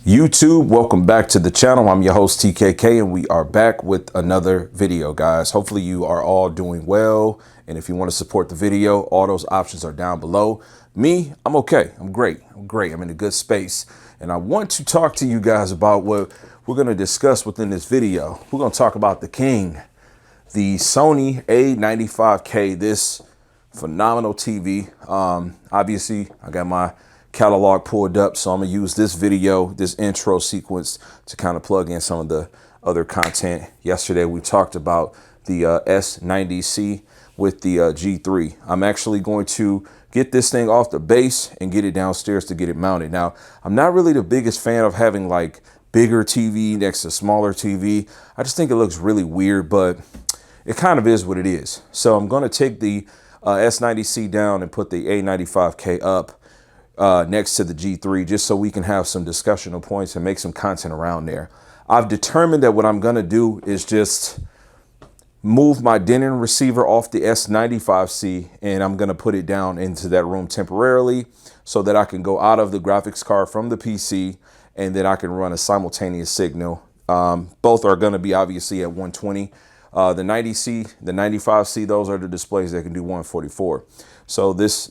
YouTube, welcome back to the channel. I'm your host TKK and we are back with another video, guys. Hopefully you are all doing well, and if you want to support the video, all those options are down below. Me, I'm okay. I'm great. I'm in a good space, and I want to talk to you guys about what we're going to discuss within this video. We're going to talk about the king, the Sony A95K, this phenomenal TV. Obviously I got my catalog pulled up, so I'm gonna use this video, this intro sequence, to kind of plug in some of the other content. Yesterday we talked about the S90C with the G3. I'm actually going to get this thing off the base and get it downstairs to get it mounted. Now, I'm not really the biggest fan of having like bigger TV next to smaller TV. I just think it looks really weird, but it kind of is what it is. So I'm going to take the S90C down and put the A95K up next to the G3, just so we can have some discussional points and make some content around there. I've determined that what I'm going to do is just move my Denon receiver off the S95C, and I'm going to put it down into that room temporarily so that I can go out of the graphics card from the PC, and then I can run a simultaneous signal. Both are going to be obviously at 120. The 90C, the 95C, those are the displays that can do 144. So this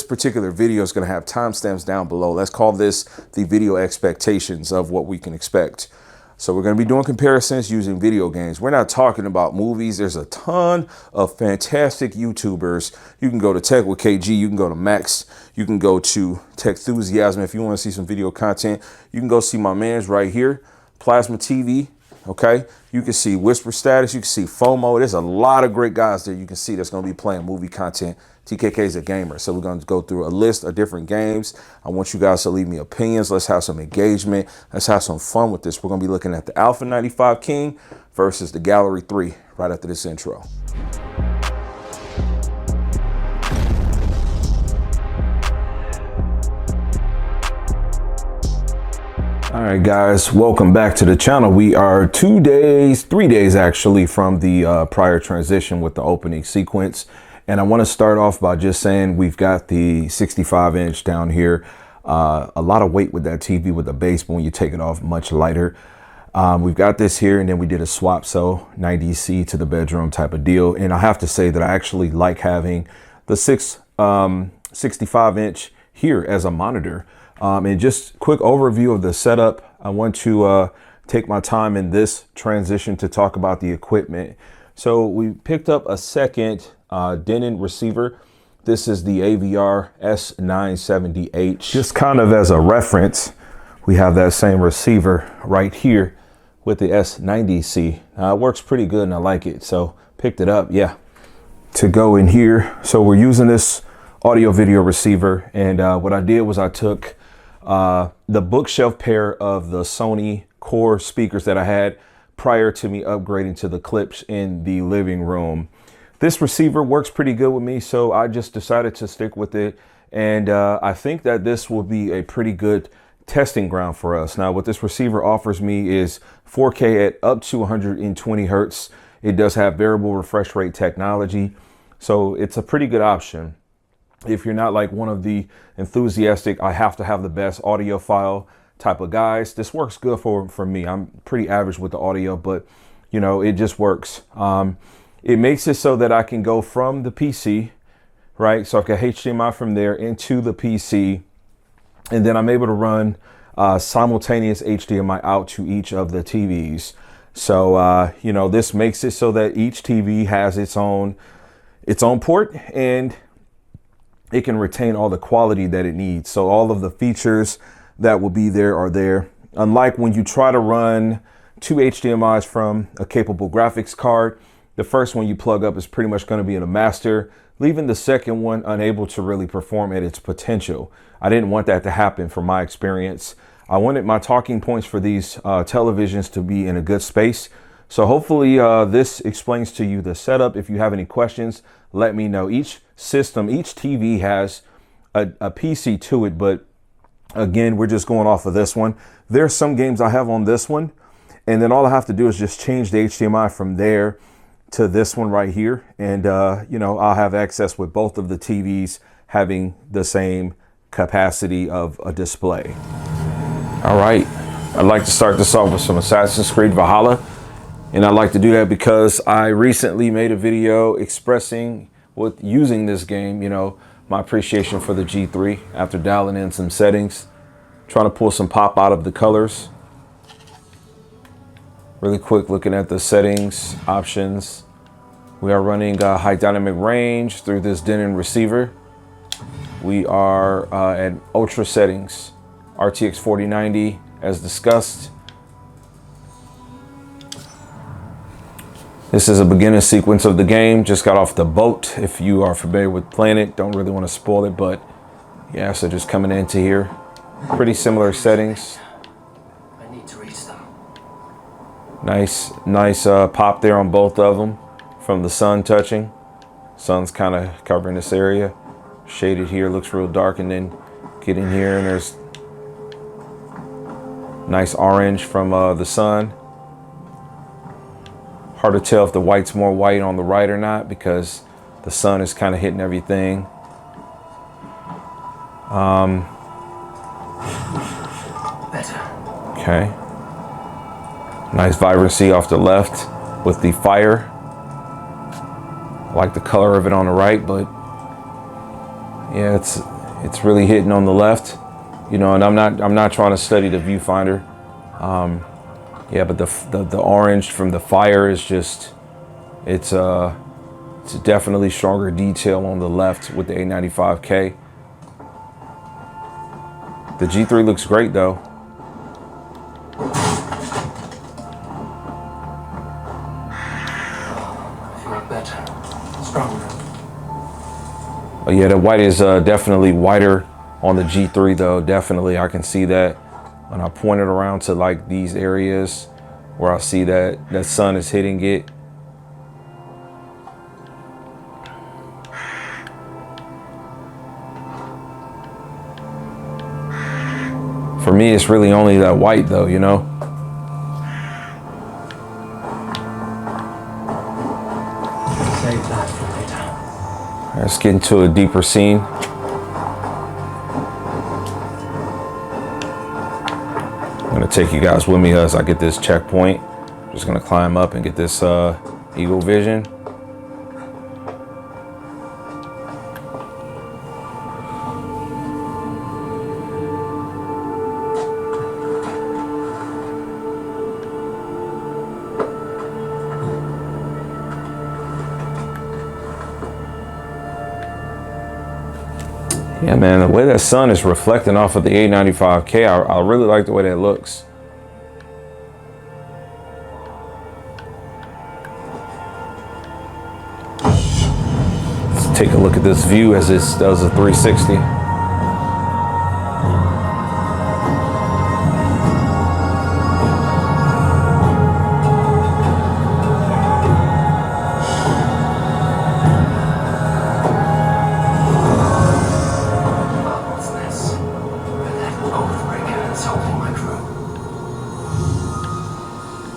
particular video is going to have timestamps down below. Let's call this the video expectations of what we can expect. So we're going to be doing comparisons using video games. We're not talking about movies. There's a ton of fantastic YouTubers. You can go to Tech with KG. You can go to Max. You can go to Tech Enthusiasm. If you want to see some video content, you can go see my man's right here, Plasma TV. Okay, you can see Whisper Status, you can see FOMO. There's a lot of great guys there you can see that's going to be playing movie content. TKK is a gamer, so we're going to go through a list of different games. I want you guys to leave me opinions. Let's have some engagement. Let's have some fun with this. We're going to be looking at the Alpha 95 King versus the Gallery 3 right after this intro. All right, guys, welcome back to the channel. We are 3 days actually from the prior transition with the opening sequence. And I want to start off by just saying we've got the 65-inch down here. A lot of weight with that TV with the base, but when you take it off, much lighter. We've got this here, and then we did a swap, so 90C to the bedroom type of deal. And I have to say that I actually like having the 65-inch here as a monitor. And just quick overview of the setup. I want to take my time in this transition to talk about the equipment. So we picked up a second Denon receiver. This is the AVR S970H. Just kind of as a reference, we have that same receiver right here with the S90C. It works pretty good and I like it. So picked it up, to go in here. So we're using this audio video receiver. And what I did was I took the bookshelf pair of the Sony core speakers that I had prior to me upgrading to the clips in the living room. This receiver works pretty good with me, so I just decided to stick with it. And I think that this will be a pretty good testing ground for us. Now, what this receiver offers me is 4K at up to 120 Hertz. It does have variable refresh rate technology, so it's a pretty good option. If you're not like one of the enthusiastic, I have to have the best audiophile type of guys, this works good for me. I'm pretty average with the audio, but you know, it just works. It makes it so that I can go from the PC, right? So I can HDMI from there into the PC, and then I'm able to run simultaneous HDMI out to each of the TVs. So, you know, this makes it so that each TV has its own port, and it can retain all the quality that it needs. So all of the features that will be there are there. Unlike when you try to run two HDMIs from a capable graphics card, the first one you plug up is pretty much going to be in a master, leaving the second one unable to really perform at its potential. I didn't want that to happen from my experience. I wanted my talking points for these televisions to be in a good space. So hopefully this explains to you the setup. If you have any questions, let me know. Each system, each TV has a PC to it, but again, we're just going off of this one. There's some games I have on this one, and then all I have to do is just change the HDMI from there to this one right here. And, you know, I'll have access with both of the TVs having the same capacity of a display. All right, I'd like to start this off with some Assassin's Creed Valhalla. And I'd like to do that because I recently made a video expressing with using this game, you know, my appreciation for the G3 after dialing in some settings, trying to pull some pop out of the colors. Really quick looking at the settings options. We are running high dynamic range through this Denon receiver. We are at ultra settings, RTX 4090 as discussed. This is a beginning sequence of the game. Just got off the boat. If you are familiar with playing it, don't really want to spoil it, but yeah, so just coming into here. Pretty similar settings. I need to reach them. Nice pop there on both of them from the sun touching. Sun's kind of covering this area. Shaded here, looks real dark, and then get in here and there's nice orange from the sun. Hard to tell if the white's more white on the right or not because the sun is kind of hitting everything. Better. Okay. Nice vibrancy off the left with the fire. I like the color of it on the right, but yeah, it's really hitting on the left. You know, and I'm not trying to study the viewfinder. Yeah, but the orange from the fire is just, it's definitely stronger detail on the left with the A95K. The G3 looks great though. Feeling better. Stronger. Oh yeah, the white is definitely whiter on the G3 though. Definitely, I can see that. When I point it around to like these areas where I see that that sun is hitting it. For me, it's really only that white though, you know? Save that for later. Let's get into a deeper scene. I'm gonna take you guys with me as I get this checkpoint. Just gonna climb up and get this Eagle Vision. Yeah, man, the way that sun is reflecting off of the A95K, I really like the way that looks. Let's take a look at this view as this does a 360.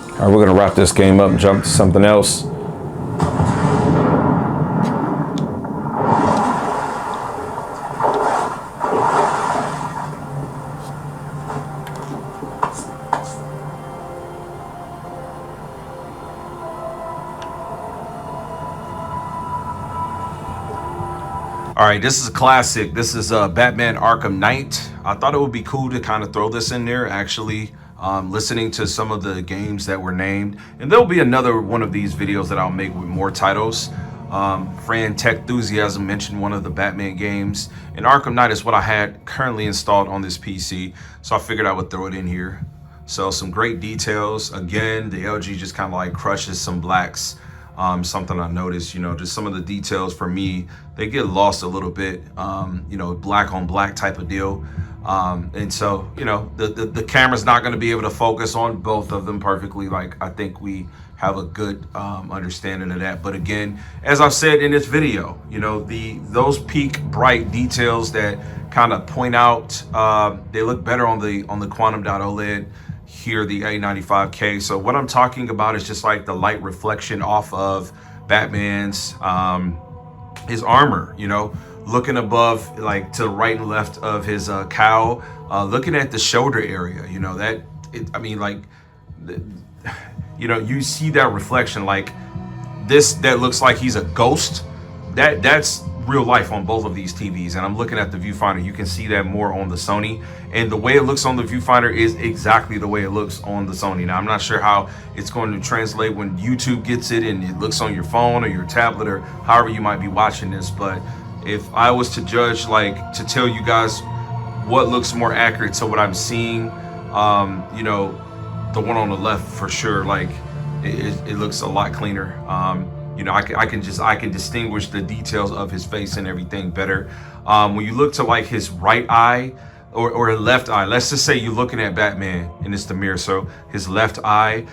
All right, we're gonna wrap this game up and jump to something else. All right, this is a classic. This is Batman Arkham Knight. I thought it would be cool to kind of throw this in there, actually. Listening to some of the games that were named, and there'll be another one of these videos that I'll make with more titles. Fran Tech Enthusiasm mentioned one of the Batman games, and Arkham Knight is what I had currently installed on this PC, so I figured I would throw it in here. So some great details. Again, the LG just kind of like crushes some blacks. Something I noticed, you know, just some of the details for me, they get lost a little bit, you know, black on black type of deal. And so, you know, the camera's not going to be able to focus on both of them perfectly. Like, I think we have a good understanding of that. But again, as I've said in this video, you know, those peak bright details that kind of point out, they look better on the Quantum.OLED. Here, the A95K. So what I'm talking about is just like the light reflection off of Batman's his armor, you know, looking above, like to the right and left of his cowl, Looking at the shoulder area, you know, I mean, like, you know, you see that reflection, like this, that looks like he's a ghost. That's real life on both of these TVs. And I'm looking at the viewfinder. You can see that more on the Sony, and the way it looks on the viewfinder is exactly the way it looks on the Sony. Now, I'm not sure how it's going to translate when YouTube gets it and it looks on your phone or your tablet or however you might be watching this. But if I was to judge, like, to tell you guys what looks more accurate to what I'm seeing, you know, the one on the left for sure, like it looks a lot cleaner. You know, I can distinguish the details of his face and everything better. When you look to like his right eye or left eye, let's just say you're looking at Batman and it's the mirror, so his left eye,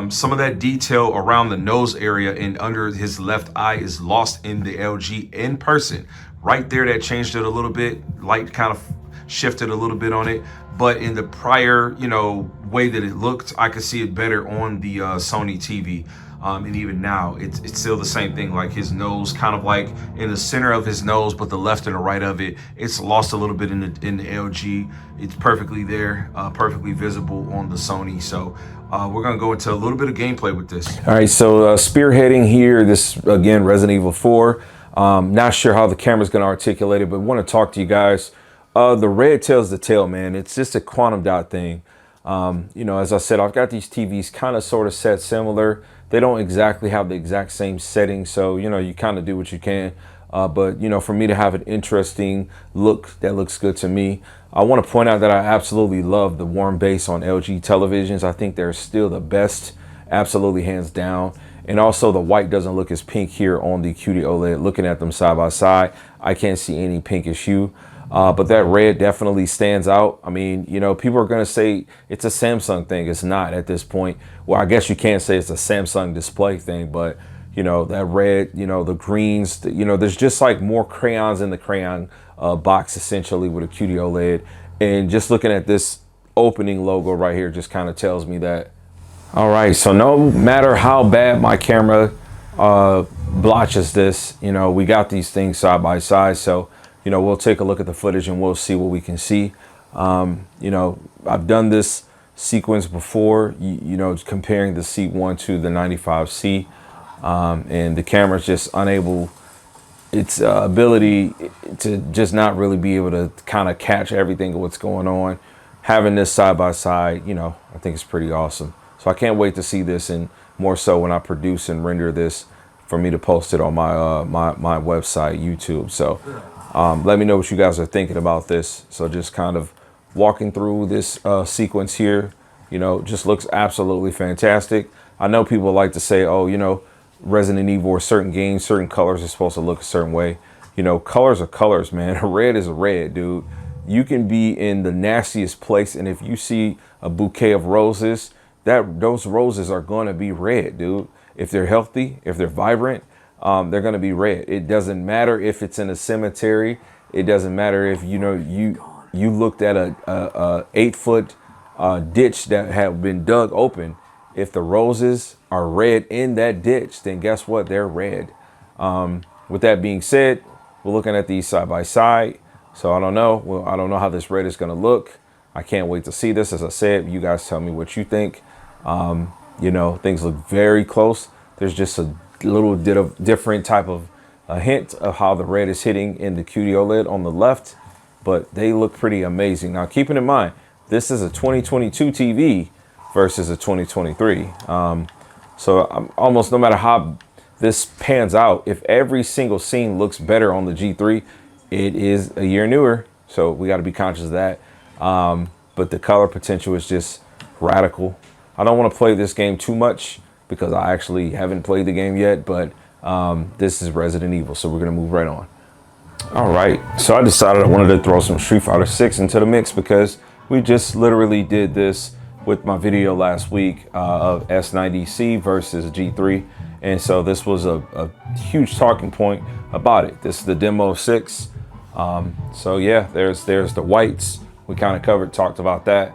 some of that detail around the nose area and under his left eye is lost in the LG in person. Right there, that changed it a little bit. Light kind of shifted a little bit on it, but in the prior, you know, way that it looked, I could see it better on the Sony TV. And even now, it's still the same thing. Like his nose, kind of like in the center of his nose, but the left and the right of it, it's lost a little bit in the LG. It's perfectly there, perfectly visible on the Sony. So we're gonna go into a little bit of gameplay with this. All right, so spearheading here, this again, Resident Evil 4. Not sure how the camera's gonna articulate it, but want to talk to you guys. The red tells the tale, man. It's just a quantum dot thing. You know, as I said, I've got these TVs kind of sort of set similar. They don't exactly have the exact same setting, so, you know, you kind of do what you can. But, you know, for me to have an interesting look that looks good to me, I want to point out that I absolutely love the warm base on LG televisions. I think they're still the best, absolutely hands down. And also the white doesn't look as pink here on the QD-OLED. Looking at them side by side, I can't see any pinkish hue. But that red definitely stands out. I mean, you know, people are going to say it's a Samsung thing. It's not at this point. Well, I guess you can't say it's a Samsung display thing, but, you know, that red, you know, the greens, you know, there's just like more crayons in the crayon box, essentially, with a QD-OLED. And just looking at this opening logo right here just kind of tells me that. All right, so no matter how bad my camera blotches this, you know, we got these things side by side. So, you know, we'll take a look at the footage and we'll see what we can see. You know, I've done this sequence before, you know, comparing the C1 to the 95C, and the camera's just unable, its ability to just not really be able to kind of catch everything of what's going on. Having this side by side, you know, I think it's pretty awesome. So I can't wait to see this, and more so when I produce and render this for me to post it on my my website, YouTube. So let me know what you guys are thinking about this. So just kind of walking through this sequence here, you know, just looks absolutely fantastic. I know people like to say, oh, you know, Resident Evil or certain games, certain colors are supposed to look a certain way. You know, colors are colors, man. Red is red, dude. You can be in the nastiest place, and if you see a bouquet of roses, those roses are going to be red, dude. If they're healthy, if they're vibrant, they're going to be red. It doesn't matter if it's in a cemetery. It doesn't matter if, you know, you looked at a 8-foot ditch that had been dug open. If the roses are red in that ditch, then guess what? They're red. With that being said, we're looking at these side by side. So I don't know. Well, I don't know how this red is going to look. I can't wait to see this. As I said, you guys tell me what you think. You know, things look very close. There's just a little bit of different type of a hint of how the red is hitting in the QD-OLED on the left, but they look pretty amazing. Now, keeping in mind, this is a 2022 TV versus a 2023. So I'm almost, no matter how this pans out, if every single scene looks better on the G3, it is a year newer. So we got to be conscious of that. But the color potential is just radical. I don't want to play this game too much because I actually haven't played the game yet, but this is Resident Evil, so we're going to move right on. All right, so I decided I wanted to throw some Street Fighter 6 into the mix because we just literally did this with my video last week of S90C versus G3. And so this was a huge talking point about it. This is the demo 6. So yeah, there's the whites. We kind of talked about that.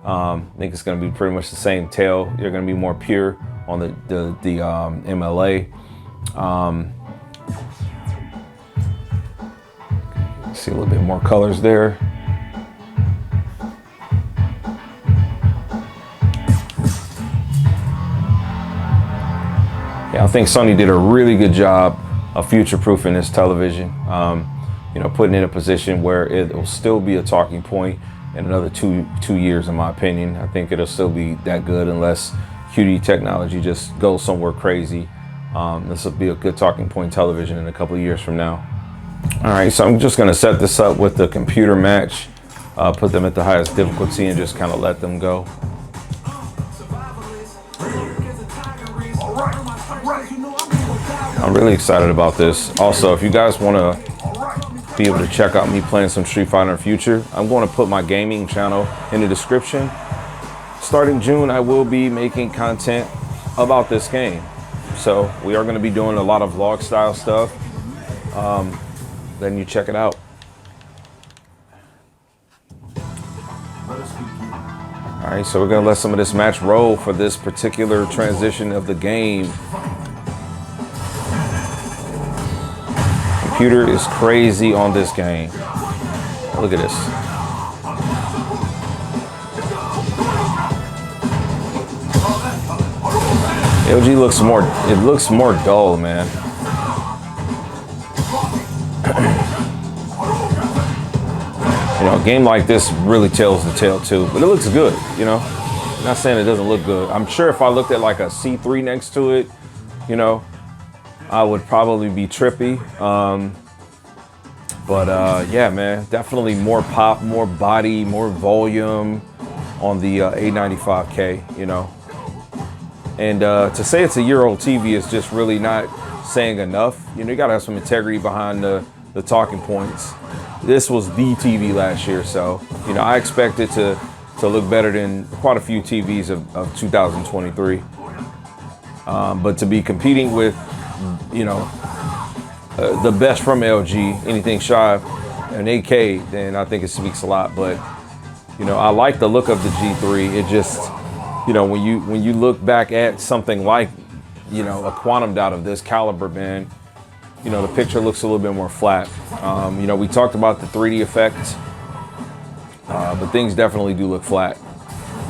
I think it's going to be pretty much the same tail. You're going to be more pure on the MLA. See a little bit more colors there. I think Sony did a really good job of future-proofing this television. You know, putting it in a position where it will still be a talking point in another two years, in my opinion. I think it'll still be that good unless QD technology just goes somewhere crazy. This will be a good talking point television in a couple of years from now. All right, so I'm just gonna set this up with the computer match, put them at the highest difficulty and just kind of let them go. I'm really excited about this. Also, if you guys wanna be able to check out me playing some Street Fighter in the future, I'm going to put my gaming channel in the description. Starting June, I will be making content about this game. So we are going to be doing a lot of vlog style stuff. Then you check it out. All right, so we're going to let some of this match roll for this particular transition of the game. Computer is crazy on this game. Look at this. LG looks more dull, man. You know, a game like this really tells the tale too, but it looks good, you know. I'm not saying it doesn't look good. I'm sure if I looked at like a C3 next to it, you know, I would probably be trippy. Yeah, man, definitely more pop, more body, more volume on the A95K, you know. And to say it's a year-old TV is just really not saying enough. You know, you gotta have some integrity behind the talking points. This was the TV last year, so, you know, I expect it to look better than quite a few TVs of 2023. But to be competing with, you know, the best from LG, anything shy of an 8K, then I think it speaks a lot. But, you know, I like the look of the G3. It just, you know, when you look back at something like, you know, a quantum dot of this caliber, man, you know, the picture looks a little bit more flat. You know, we talked about the 3D effect, but things definitely do look flat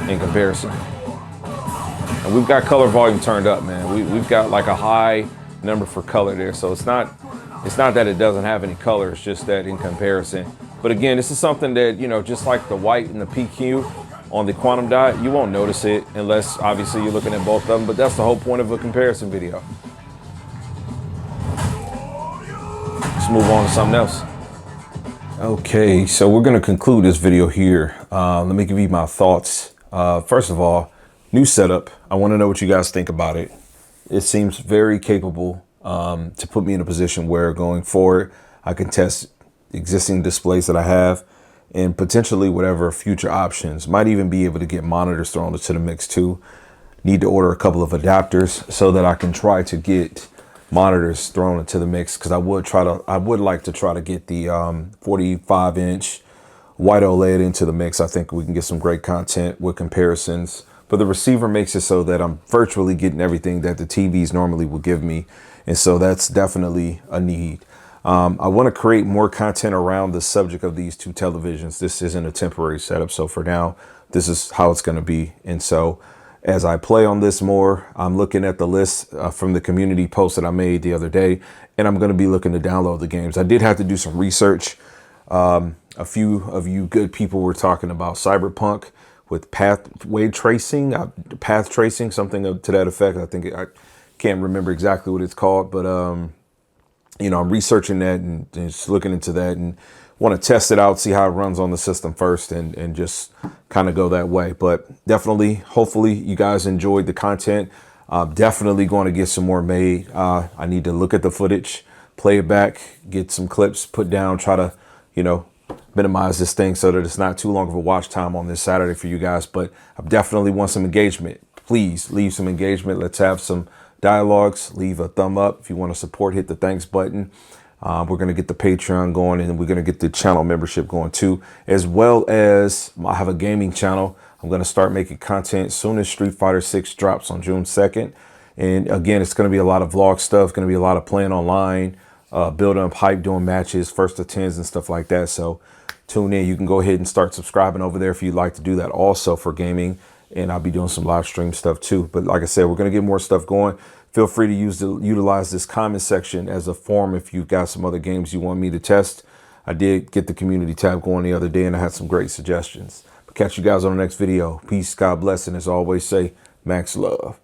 in comparison. And we've got color volume turned up, man. We've got like a high number for color there, so it's not that it doesn't have any color, it's just that in comparison. But again, this is something that, you know, just like the white and the PQ on the quantum dot, you won't notice it unless obviously you're looking at both of them, but that's the whole point of a comparison video. Let's move on to something else. Okay, so we're gonna conclude this video here. Let me give you my thoughts. First of all, new setup. I wanna know what you guys think about it. It seems very capable to put me in a position where going forward, I can test existing displays that I have and potentially whatever future options. Might even be able to get monitors thrown into the mix too. Need to order a couple of adapters so that I can try to get monitors thrown into the mix, because I would like to try to get the 45-inch wide OLED into the mix. I think we can get some great content with comparisons. But the receiver makes it so that I'm virtually getting everything that the TVs normally will give me. And so that's definitely a need. I want to create more content around the subject of these two televisions. This isn't a temporary setup. So for now, this is how it's going to be. And so as I play on this more, I'm looking at the list from the community post that I made the other day, and I'm going to be looking to download the games. I did have to do some research. A few of you good people were talking about Cyberpunk with path tracing, something to that effect. I can't remember exactly what it's called, but you know, I'm researching that and just looking into that and want to test it out, see how it runs on the system first, and just kind of go that way. But definitely, hopefully you guys enjoyed the content. Definitely going to get some more made. I need to look at the footage, play it back, get some clips put down, try to, you know, minimize this thing so that it's not too long of a watch time on this Saturday for you guys. But I definitely want some engagement. Please leave some engagement. Let's have some dialogues. Leave a thumb up. If you want to support, hit the thanks button. We're going to get the Patreon going, and we're going to get the channel membership going too, as well as I have a gaming channel. I'm going to start making content as soon as Street Fighter 6 drops on June 2nd. And again, it's going to be a lot of vlog stuff, going to be a lot of playing online, building up hype, doing matches, first to 10s and stuff like that. So tune in. You can go ahead and start subscribing over there if you'd like to do that also for gaming. and I'll be doing some live stream stuff too. But like I said, we're going to get more stuff going. Feel free to utilize this comment section as a forum if you've got some other games you want me to test. I did get the community tab going the other day, and I had some great suggestions. But catch you guys on the next video. Peace, God bless, and as always say, Max love.